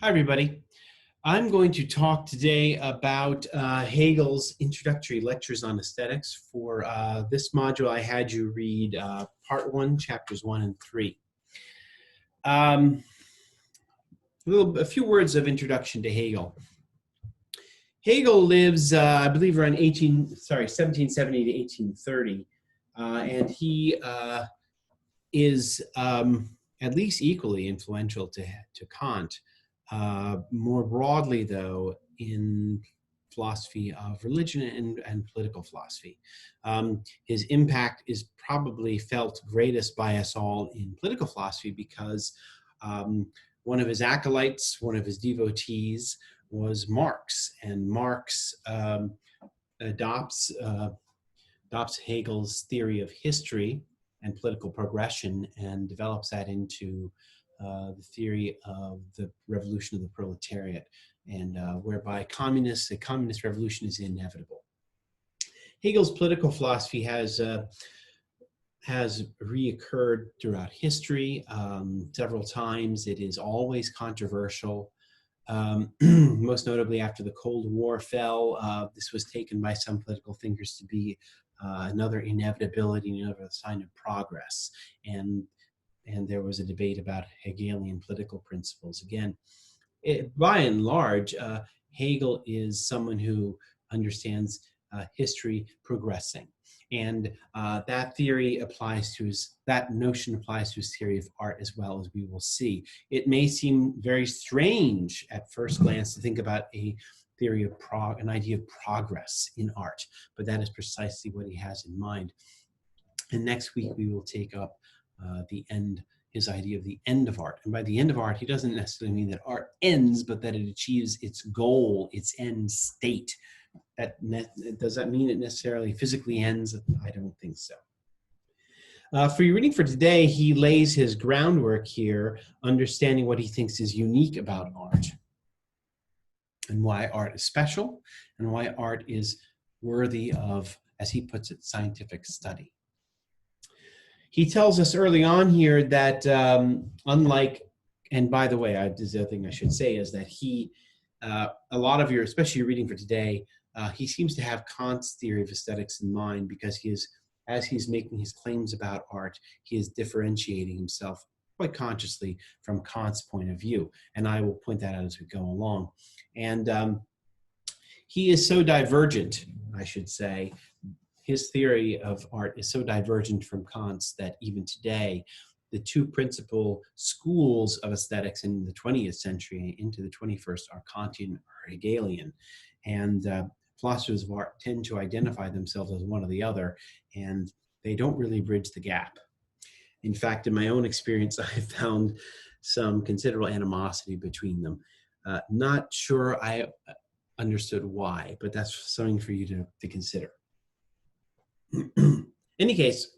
Hi, everybody. I'm going to talk today about Hegel's introductory lectures on aesthetics. For this module, I had you read part 1, chapters 1 and 3. A few words of introduction to Hegel. Hegel lives, I believe, around 1770 to 1830, and he is at least equally influential to Kant. More broadly, though, in philosophy of religion and political philosophy. His impact is probably felt greatest by us all in political philosophy because one of his acolytes, one of his devotees was Marx, and Marx adopts Hegel's theory of history and political progression and develops that into the theory of the revolution of the proletariat, and whereby a communist revolution is inevitable. Hegel's political philosophy has reoccurred throughout history several times. It is always controversial. Most notably after the Cold War fell, this was taken by some political thinkers to be another inevitability, another sign of progress. And there was a debate about Hegelian political principles. Again, by and large, Hegel is someone who understands history progressing. And that notion applies to his theory of art as well, as we will see. It may seem very strange at first glance to think about a theory of an idea of progress in art, but that is precisely what he has in mind. And next week we will take up his idea of the end of art. And by the end of art, he doesn't necessarily mean that art ends, but that it achieves its goal, its end state. Does that mean it necessarily physically ends? I don't think so. For your reading for today, he lays his groundwork here, understanding what he thinks is unique about art, and why art is special, and why art is worthy of, as he puts it, scientific study. He tells us early on here that and by the way, the other thing I should say is that a lot of your, especially your reading for today, he seems to have Kant's theory of aesthetics in mind, because as he's making his claims about art, he is differentiating himself quite consciously from Kant's point of view. And I will point that out as we go along. And he is so divergent, I should say. His theory of art is so divergent from Kant's that even today, the two principal schools of aesthetics in the 20th century into the 21st are Kantian or Hegelian. And philosophers of art tend to identify themselves as one or the other, and they don't really bridge the gap. In fact, in my own experience, I found some considerable animosity between them. Not sure I understood why, but that's something for you to consider. In any case,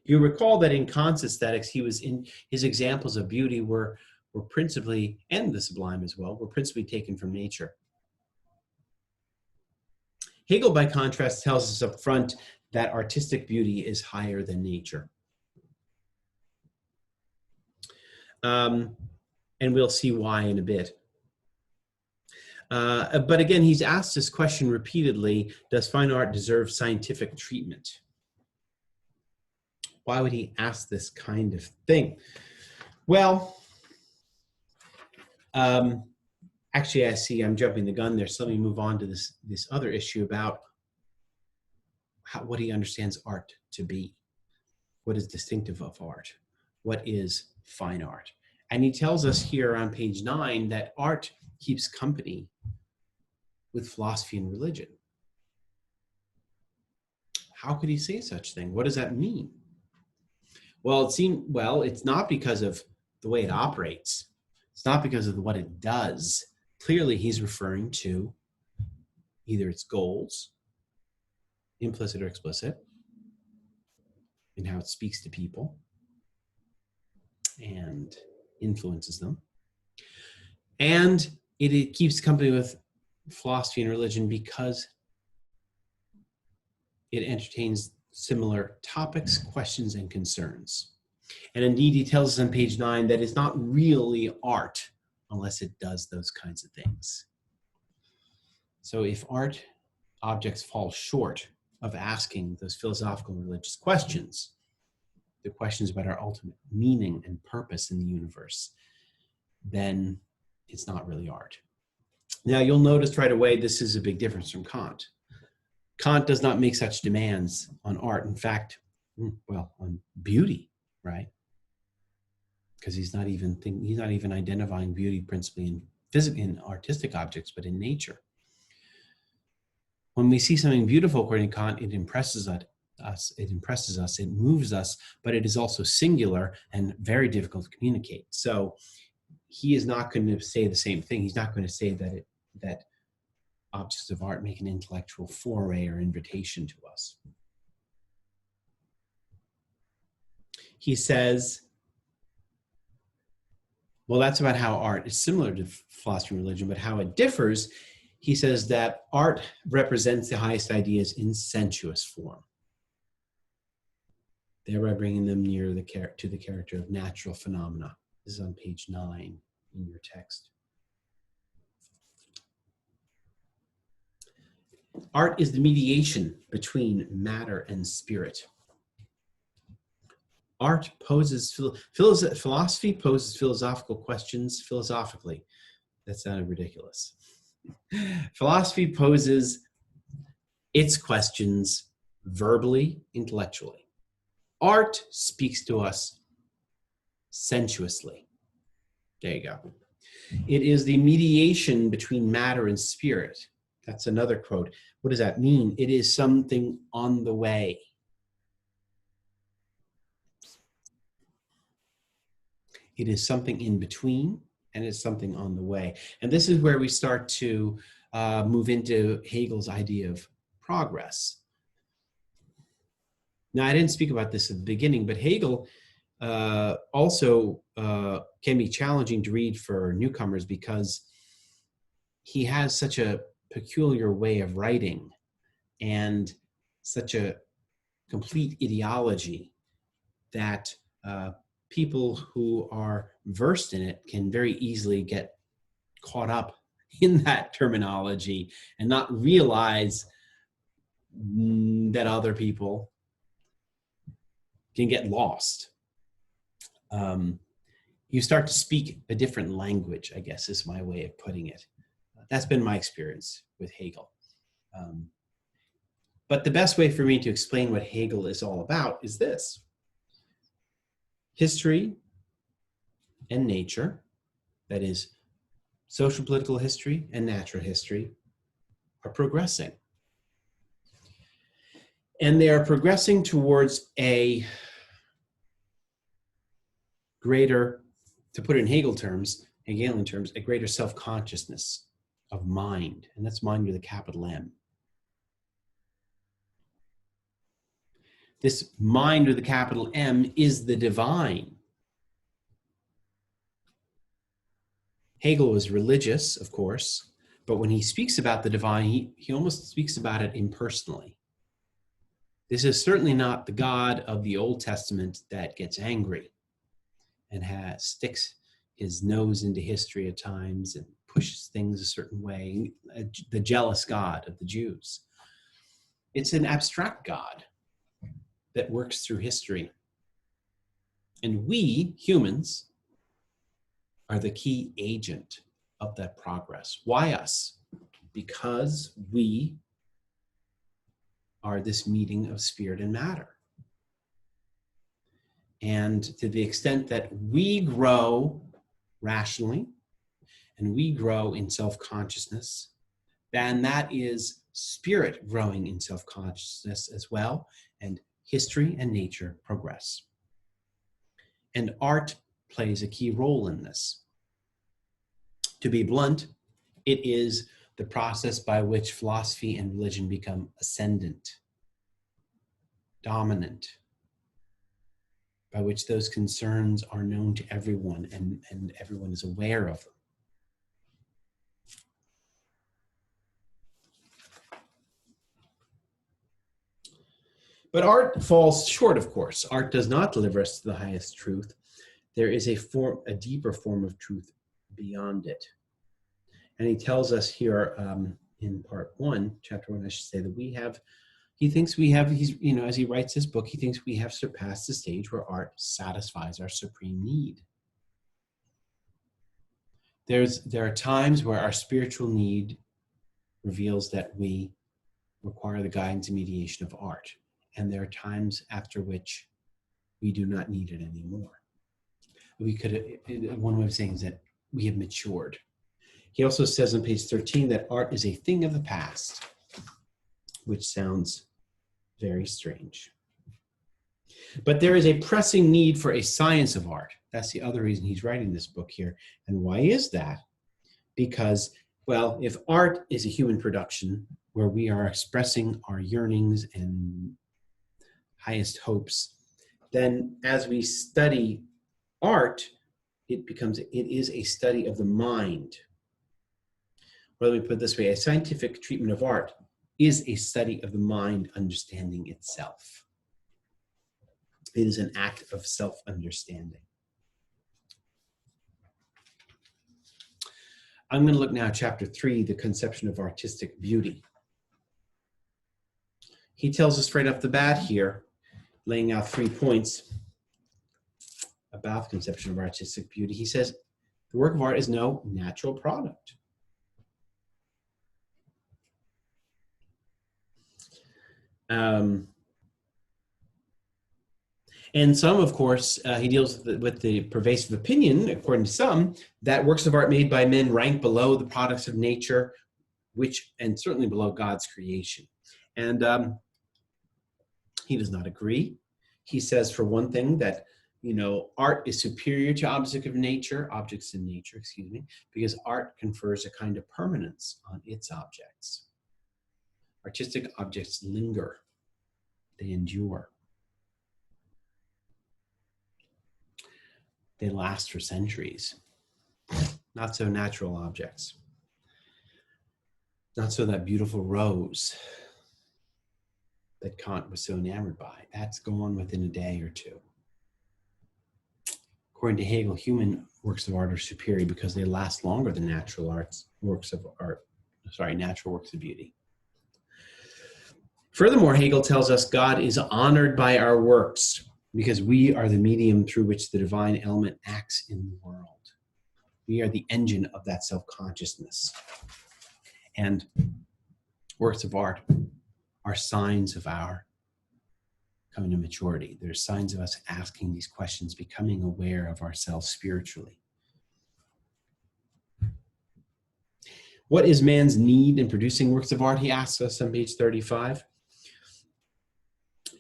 you recall that in Kant's aesthetics, his examples of beauty were principally, and the sublime as well, were principally taken from nature. Hegel, by contrast, tells us up front that artistic beauty is higher than nature. And we'll see why in a bit. But again, he's asked this question repeatedly: does fine art deserve scientific treatment? Why would he ask this kind of thing? Well, actually, I see I'm jumping the gun there, so let me move on to this other issue about what he understands art to be. What is distinctive of art? What is fine art? And he tells us here on page 9 that art keeps company with philosophy and religion. How could he say such a thing? What does that mean? Well, it's not because of the way it operates. It's not because of what it does. Clearly, he's referring to either its goals, implicit or explicit, and how it speaks to people and influences them. And it keeps company with philosophy and religion because it entertains similar topics, questions, and concerns. And indeed, he tells us on page 9 that it's not really art unless it does those kinds of things. So if art objects fall short of asking those philosophical and religious questions, the questions about our ultimate meaning and purpose in the universe, then it's not really art. Now, you'll notice right away this is a big difference from Kant. Kant does not make such demands on art. In fact, well, on beauty, right? Because he's not even identifying beauty principally in artistic objects, but in nature. When we see something beautiful, according to Kant, it impresses us, it moves us, but it is also singular and very difficult to communicate. So he is not going to say the same thing. He's not going to say that objects of art make an intellectual foray or invitation to us. He says, well, that's about how art is similar to philosophy and religion, but how it differs. He says that art represents the highest ideas in sensuous form, thereby bringing them near to the character of natural phenomena. This is on page 9 in your text. Art is the mediation between matter and spirit. Art poses, philosophy poses philosophical questions philosophically. That sounded ridiculous. Philosophy poses its questions verbally, intellectually. Art speaks to us sensuously. There you go. It is the mediation between matter and spirit. That's another quote. What does that mean? It is something on the way. It is something in between, and it's something on the way. And this is where we start to move into Hegel's idea of progress. Now, I didn't speak about this at the beginning, but Hegel also can be challenging to read for newcomers because he has such a peculiar way of writing and such a complete ideology that people who are versed in it can very easily get caught up in that terminology and not realize that other people can get lost. You start to speak a different language, I guess is my way of putting it. That's been my experience with Hegel. But the best way for me to explain what Hegel is all about is this. History and nature, that is, social political history and natural history, are progressing. And they are progressing towards a greater, to put it in Hegelian terms, a greater self-consciousness of mind, and that's mind with a capital M. This mind with a capital M is the divine. Hegel was religious, of course, but when he speaks about the divine, he almost speaks about it impersonally. This is certainly not the God of the Old Testament that gets angry and sticks his nose into history at times and pushes things a certain way, the jealous God of the Jews. It's an abstract God that works through history. And we, humans, are the key agent of that progress. Why us? Because we are this meeting of spirit and matter. And to the extent that we grow rationally and we grow in self-consciousness, then that is spirit growing in self-consciousness as well, and history and nature progress. And art plays a key role in this. To be blunt, it is the process by which philosophy and religion become ascendant, dominant, by which those concerns are known to everyone and everyone is aware of them. But art falls short, of course. Art does not deliver us to the highest truth. There is a deeper form of truth beyond it. And he tells us here in part 1, chapter 1, I should say, that he thinks we have, as he writes this book, he thinks we have surpassed the stage where art satisfies our supreme need. There are times where our spiritual need reveals that we require the guidance and mediation of art. And there are times after which we do not need it anymore. One way of saying is that we have matured. He also says on page 13 that art is a thing of the past, which sounds very strange. But there is a pressing need for a science of art. That's the other reason he's writing this book here. And why is that? Because, well, if art is a human production where we are expressing our yearnings and highest hopes, then as we study art, it is a study of the mind. Or let me put it this way, a scientific treatment of art is a study of the mind understanding itself. It is an act of self-understanding. I'm going to look now at chapter 3, the conception of artistic beauty. He tells us right off the bat here, laying out 3 points about the conception of artistic beauty. He says, the work of art is no natural product. And some, of course, he deals with the pervasive opinion, according to some, that works of art made by men rank below the products of nature, and certainly below God's creation. And he does not agree. He says, for one thing, that art is superior to objects in nature, because art confers a kind of permanence on its objects. Artistic objects linger, they endure. They last for centuries. Not so natural objects. Not so that beautiful rose that Kant was so enamored by. That's gone within a day or two. According to Hegel, human works of art are superior because they last longer than natural works of beauty. Furthermore, Hegel tells us God is honored by our works because we are the medium through which the divine element acts in the world. We are the engine of that self-consciousness. And works of art are signs of our coming to maturity. They're signs of us asking these questions, becoming aware of ourselves spiritually. What is man's need in producing works of art? He asks us on page 35.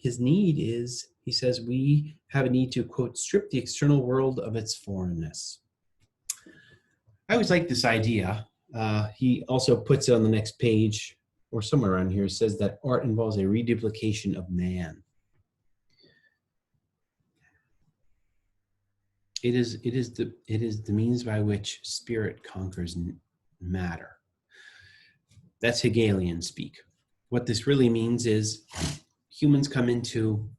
His need is, he says, we have a need to, quote, strip the external world of its foreignness. I always like this idea. He also puts it on the next page, or somewhere around here, says that art involves a reduplication of man. It is the means by which spirit conquers matter. That's Hegelian speak. What this really means is humans come into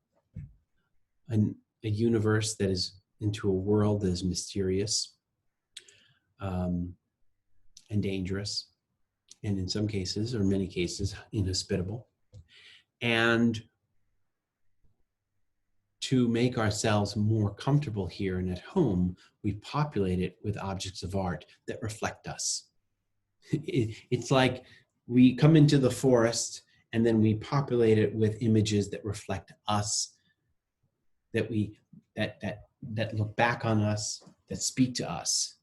a universe that is, into a world that is mysterious and dangerous, and in some cases, or many cases, inhospitable. And to make ourselves more comfortable here and at home, we populate it with objects of art that reflect us. It's like we come into the forest and then we populate it with images that reflect us, that look back on us, that speak to us.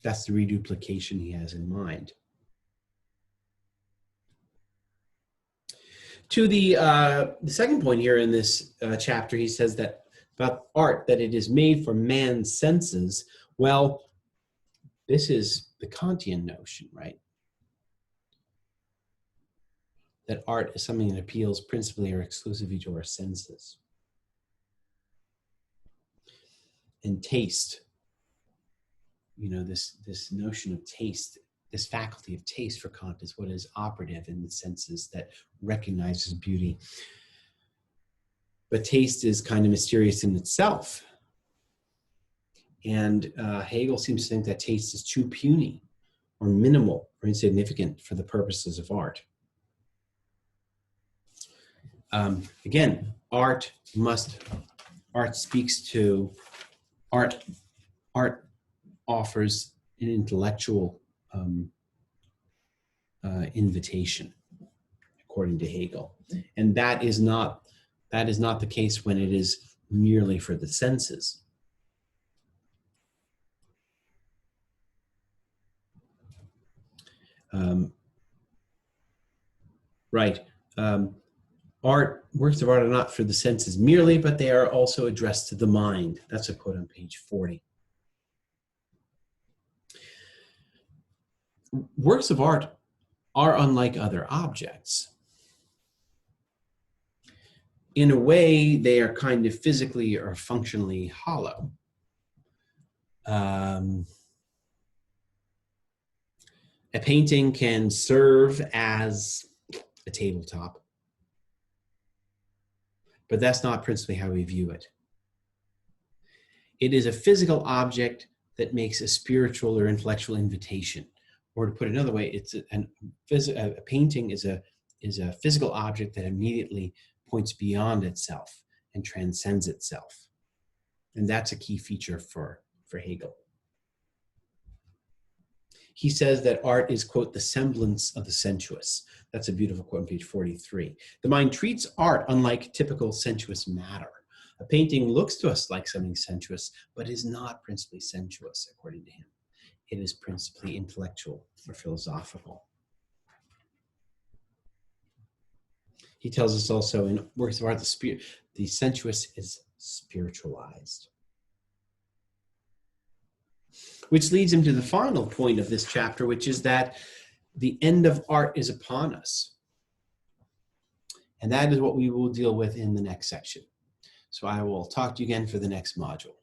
That's the reduplication he has in mind. To the second point here in this chapter, he says that about art, that it is made for man's senses. Well, this is the Kantian notion, right? That art is something that appeals principally or exclusively to our senses. And taste, this notion of taste, this faculty of taste for Kant is what is operative in the senses that recognizes beauty. But taste is kind of mysterious in itself. And Hegel seems to think that taste is too puny or minimal or insignificant for the purposes of art. Again, art offers an intellectual invitation, according to Hegel. And that is not the case when it is merely for the senses. Works of art are not for the senses merely, but they are also addressed to the mind. That's a quote on page 40. Works of art are unlike other objects. In a way, they are kind of physically or functionally hollow. A painting can serve as a tabletop, but that's not principally how we view it. It is a physical object that makes a spiritual or intellectual invitation. Or to put it another way, a painting is a physical object that immediately points beyond itself and transcends itself. And that's a key feature for Hegel. He says that art is, quote, the semblance of the sensuous. That's a beautiful quote on page 43. The mind treats art unlike typical sensuous matter. A painting looks to us like something sensuous, but is not principally sensuous, according to him. It is principally intellectual or philosophical. He tells us also in works of art, the sensuous is spiritualized. Which leads him to the final point of this chapter, which is that the end of art is upon us. And that is what we will deal with in the next section. So I will talk to you again for the next module.